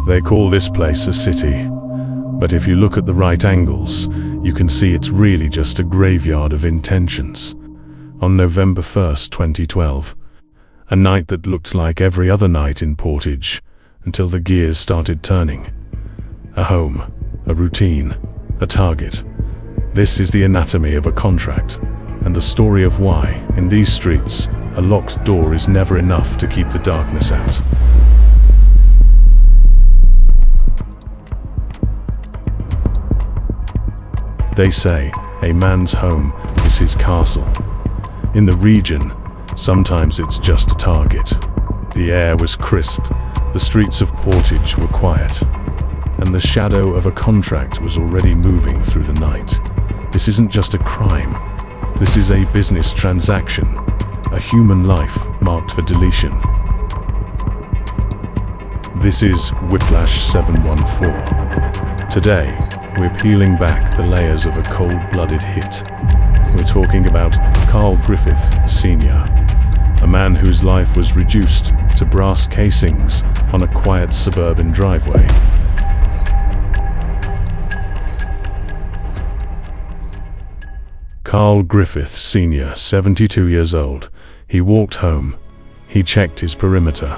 They call this place a city, but if you look at the right angles, you can see it's really just a graveyard of intentions. On November 1st, 2012, a night that looked like every other night in Portage, until the gears started turning. A home, a routine, a target. This is the anatomy of a contract, and the story of why, in these streets, a locked door is never enough to keep the darkness out. They say a man's home is his castle. In the region, sometimes it's just a target. The air was crisp, the streets of Portage were quiet, and the shadow of a contract was already moving through the night. This isn't just a crime. This is a business transaction, a human life marked for deletion. This is Whiplash 714. Today, we're peeling back the layers of a cold-blooded hit. We're talking about Carl Griffith Sr, a man whose life was reduced to brass casings on a quiet suburban driveway. Carl Griffith Sr, 72 years old. He walked home. He checked his perimeter.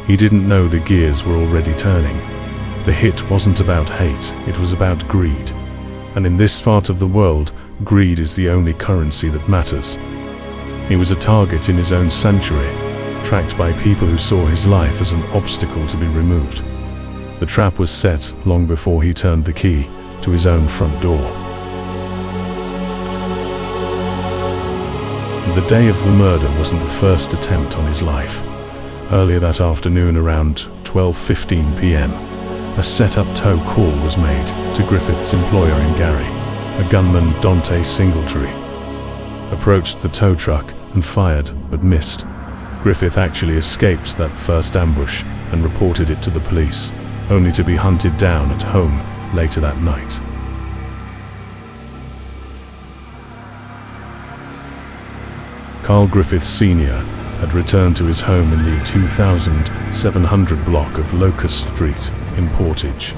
He didn't know the gears were already turning. The hit wasn't about hate, it was about greed. And in this part of the world, greed is the only currency that matters. He was a target in his own sanctuary, tracked by people who saw his life as an obstacle to be removed. The trap was set long before he turned the key to his own front door. The day of the murder wasn't the first attempt on his life. Earlier that afternoon, around 12:15 p.m., a set-up tow call was made to Griffith's employer in Gary. A gunman, Singletary, approached the tow truck and fired, but missed. Griffith actually escaped that first ambush and reported it to the police, only to be hunted down at home later that night. Carl Griffith Sr. had returned to his home in the 2700 block of Locust Street in Portage.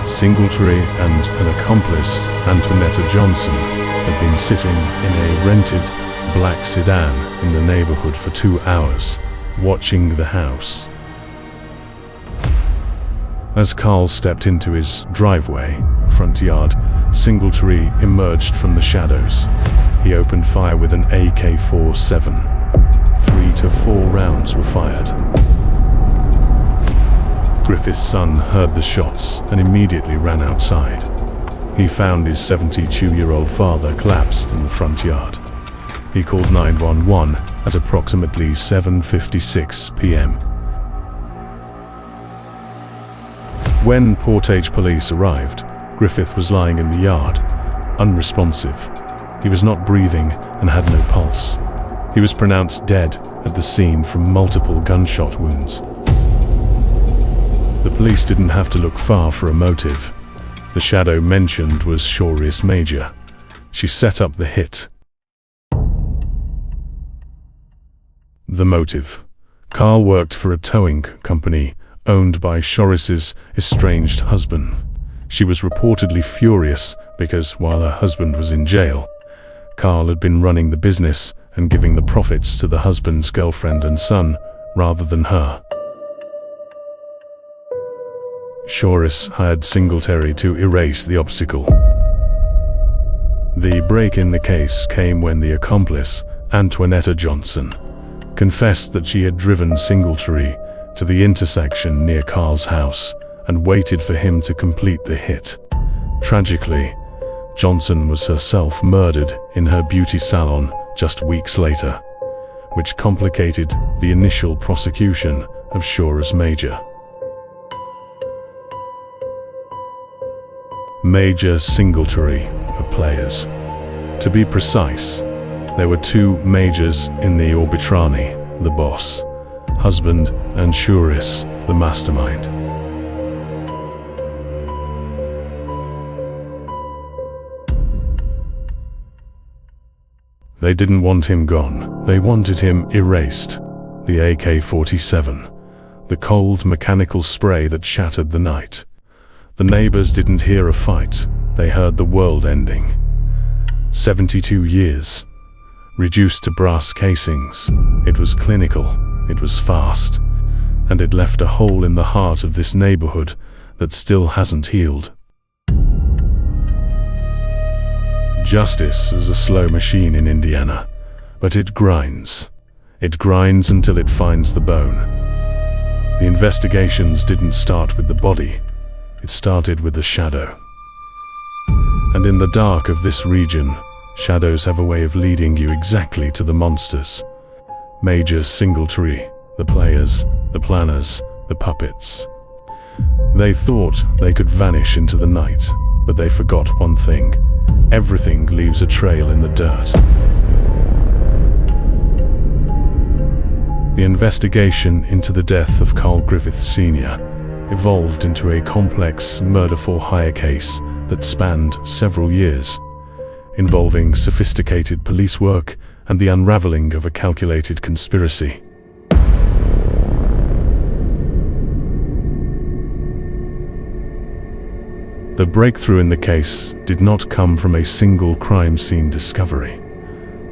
Singletary and an accomplice, Antoinetta Johnson, had been sitting in a rented black sedan in the neighborhood for 2 hours, watching the house. As Carl stepped into his driveway, front yard, Singletary emerged from the shadows. He opened fire with an AK-47. 3 to 4 rounds were fired. Griffith's son heard the shots and immediately ran outside. He found his 72-year-old father collapsed in the front yard. He called 911 at approximately 7:56 p.m. When Portage police arrived, Griffith was lying in the yard, unresponsive. He was not breathing and had no pulse. He was pronounced dead at the scene from multiple gunshot wounds. The police didn't have to look far for a motive. The shadow mentioned was Shoris Major. She set up the hit. The motive. Carl worked for a towing company owned by Shoris's estranged husband. She was reportedly furious because, while her husband was in jail, Carl had been running the business and giving the profits to the husband's girlfriend and son, rather than her. Shoris hired Singletary to erase the obstacle. The break in the case came when the accomplice, Antoinetta Johnson, confessed that she had driven Singletary to the intersection near Carl's house and waited for him to complete the hit. Tragically, Johnson was herself murdered in her beauty salon just weeks later, which complicated the initial prosecution of Shoris Major. Major, Singletary were players. To be precise, there were 2 majors in the arbitrani, the boss, husband, and Shoris, the mastermind. They didn't want him gone, they wanted him erased. The AK-47, the cold mechanical spray that shattered the night. The neighbors didn't hear a fight, they heard the world ending. 72 years. Reduced to brass casings. It was clinical, it was fast, and it left a hole in the heart of this neighborhood that still hasn't healed. Justice is a slow machine in Indiana, but it grinds. It grinds until it finds the bone. The investigations didn't start with the body, it started with the shadow. And in the dark of this region, shadows have a way of leading you exactly to the monsters. Major Singletary, the players, the planners, the puppets. They thought they could vanish into the night, but they forgot one thing. Everything leaves a trail in the dirt. The investigation into the death of Carl Griffith Sr. evolved into a complex murder-for-hire case that spanned several years, involving sophisticated police work and the unraveling of a calculated conspiracy. The breakthrough in the case did not come from a single crime scene discovery,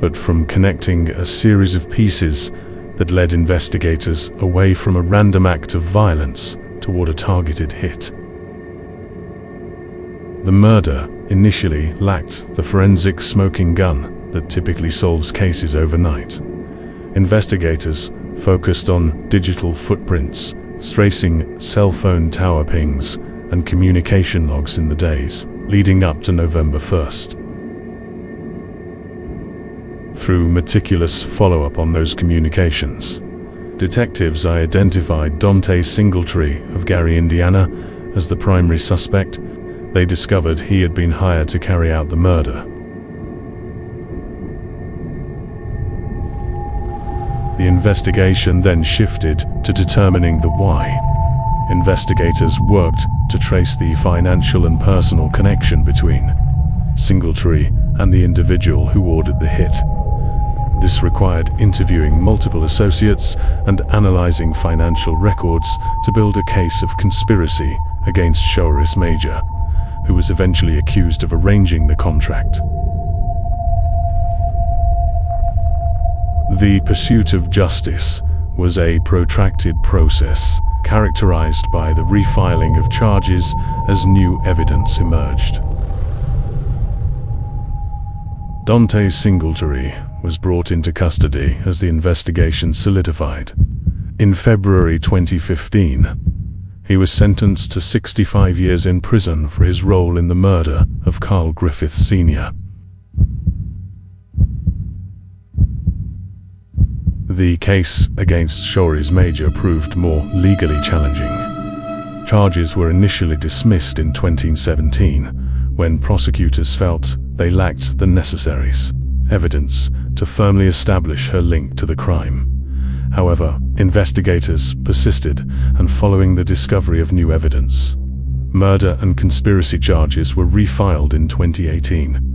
but from connecting a series of pieces that led investigators away from a random act of violence toward a targeted hit. The murder initially lacked the forensic smoking gun that typically solves cases overnight. Investigators focused on digital footprints, tracing cell phone tower pings, and communication logs in the days leading up to November 1st. Through meticulous follow-up on those communications, detectives identified Dante Singletary of Gary, Indiana, as the primary suspect. They discovered he had been hired to carry out the murder. The investigation then shifted to determining the why. Investigators worked to trace the financial and personal connection between Singletary and the individual who ordered the hit. This required interviewing multiple associates and analyzing financial records to build a case of conspiracy against Shoris Major, who was eventually accused of arranging the contract. The pursuit of justice was a protracted process, characterized by the refiling of charges as new evidence emerged. Dante Singletary was brought into custody as the investigation solidified. In February 2015, he was sentenced to 65 years in prison for his role in the murder of Carl Griffith Sr. The case against Shoris Major proved more legally challenging. Charges were initially dismissed in 2017, when prosecutors felt they lacked the necessary evidence to firmly establish her link to the crime. However, investigators persisted, and following the discovery of new evidence, murder and conspiracy charges were refiled in 2018.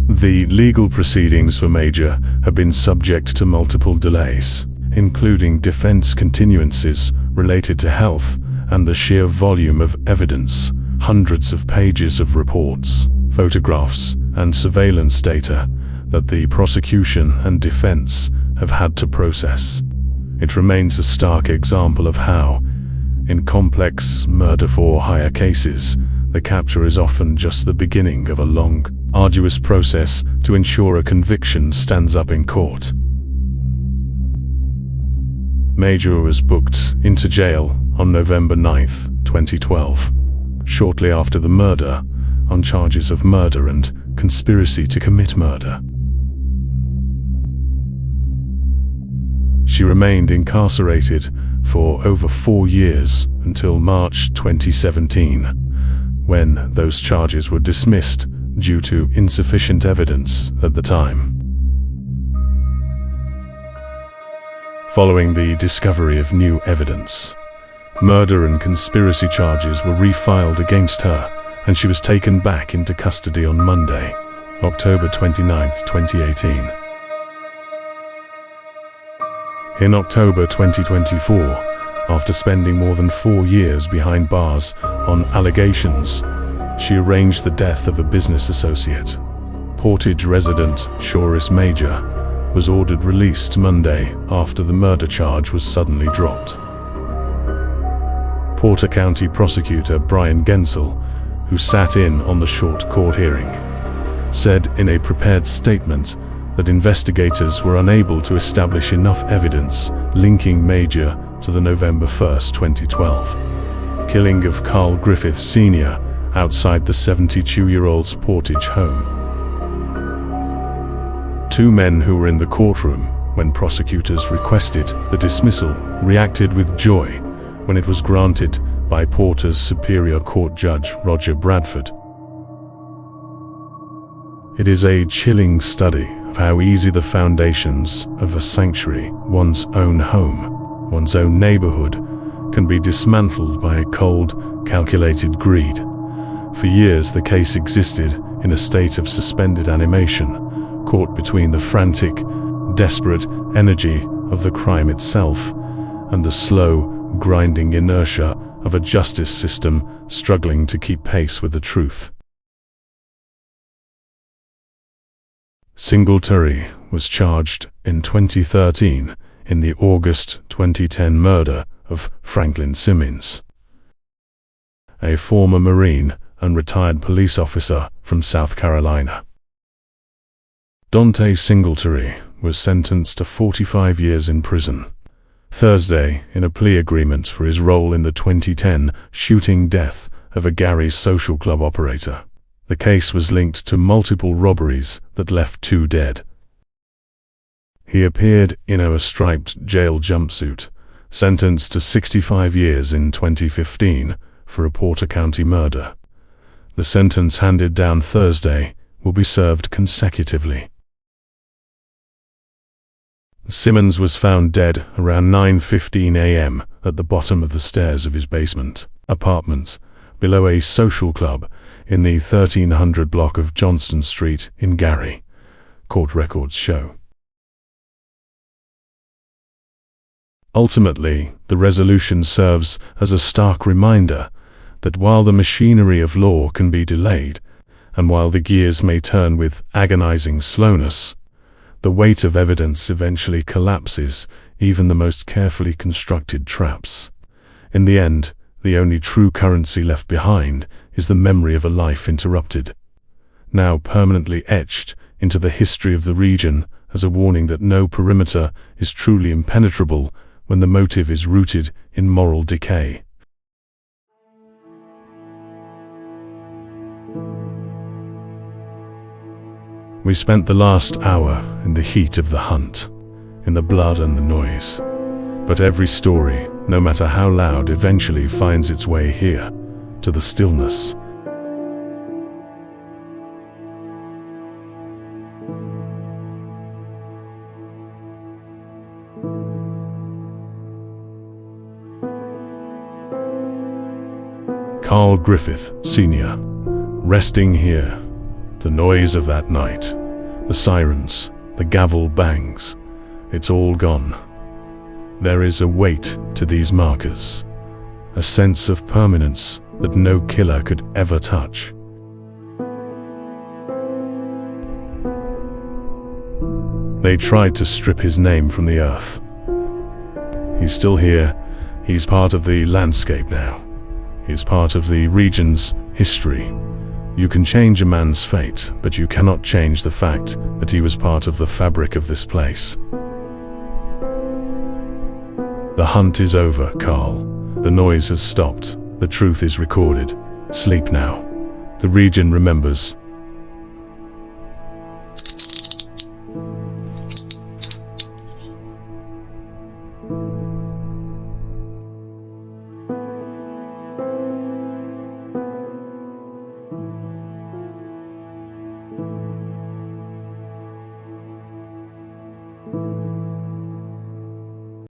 The legal proceedings for Major have been subject to multiple delays, including defense continuances related to health and the sheer volume of evidence, hundreds of pages of reports, photographs, and surveillance data that the prosecution and defense have had to process. It remains a stark example of how, in complex murder-for-hire cases, the capture is often just the beginning of a long, arduous process to ensure a conviction stands up in court. Major was booked into jail on November 9, 2012, shortly after the murder, on charges of murder and conspiracy to commit murder. She remained incarcerated for over 4 years until March 2017, when those charges were dismissed due to insufficient evidence at the time. Following the discovery of new evidence, murder and conspiracy charges were refiled against her, and she was taken back into custody on Monday, October 29, 2018. In October 2024, after spending more than 4 years behind bars on allegations, she arranged the death of a business associate. Portage resident Shoris Major was ordered released Monday after the murder charge was suddenly dropped. Porter County prosecutor Brian Gensel, who sat in on the short court hearing, said in a prepared statement that investigators were unable to establish enough evidence linking Major to the November 1, 2012, killing of Carl Griffith Sr. outside the 72-year-old's Portage home. 2 men who were in the courtroom when prosecutors requested the dismissal reacted with joy when it was granted by Porter's Superior Court Judge Roger Bradford. It is a chilling study of how easy the foundations of a sanctuary, one's own home, one's own neighborhood, can be dismantled by a cold, calculated greed. For years the case existed in a state of suspended animation, caught between the frantic, desperate energy of the crime itself and the slow, grinding inertia of a justice system struggling to keep pace with the truth. Singletary was charged in 2013 in the August 2010 murder of Franklin Simmons, a former Marine and retired police officer from South Carolina. Dante Singletary was sentenced to 45 years in prison Thursday in a plea agreement for his role in the 2010 shooting death of a Gary's social club operator. The case was linked to multiple robberies that left 2 dead. He appeared in a striped jail jumpsuit, sentenced to 65 years in 2015 for a Porter County murder. The sentence handed down Thursday will be served consecutively. Simmons was found dead around 9:15 a.m. at the bottom of the stairs of his basement apartment below a social club in the 1300 block of Johnston Street in Gary, court records show. Ultimately, the resolution serves as a stark reminder that while the machinery of law can be delayed, and while the gears may turn with agonizing slowness, the weight of evidence eventually collapses even the most carefully constructed traps. In the end, the only true currency left behind is the memory of a life interrupted, now permanently etched into the history of the region as a warning that no perimeter is truly impenetrable when the motive is rooted in moral decay. We spent the last hour in the heat of the hunt, in the blood and the noise. But every story, no matter how loud, eventually finds its way here, to the stillness. Carl Griffith Sr. resting here. The noise of that night, the sirens, the gavel bangs, it's all gone. There is a weight to these markers, a sense of permanence that no killer could ever touch. They tried to strip his name from the earth. He's still here. He's part of the landscape now. He's part of the region's history. You can change a man's fate, but you cannot change the fact that he was part of the fabric of this place. The hunt is over, Carl. The noise has stopped. The truth is recorded. Sleep now. The region remembers.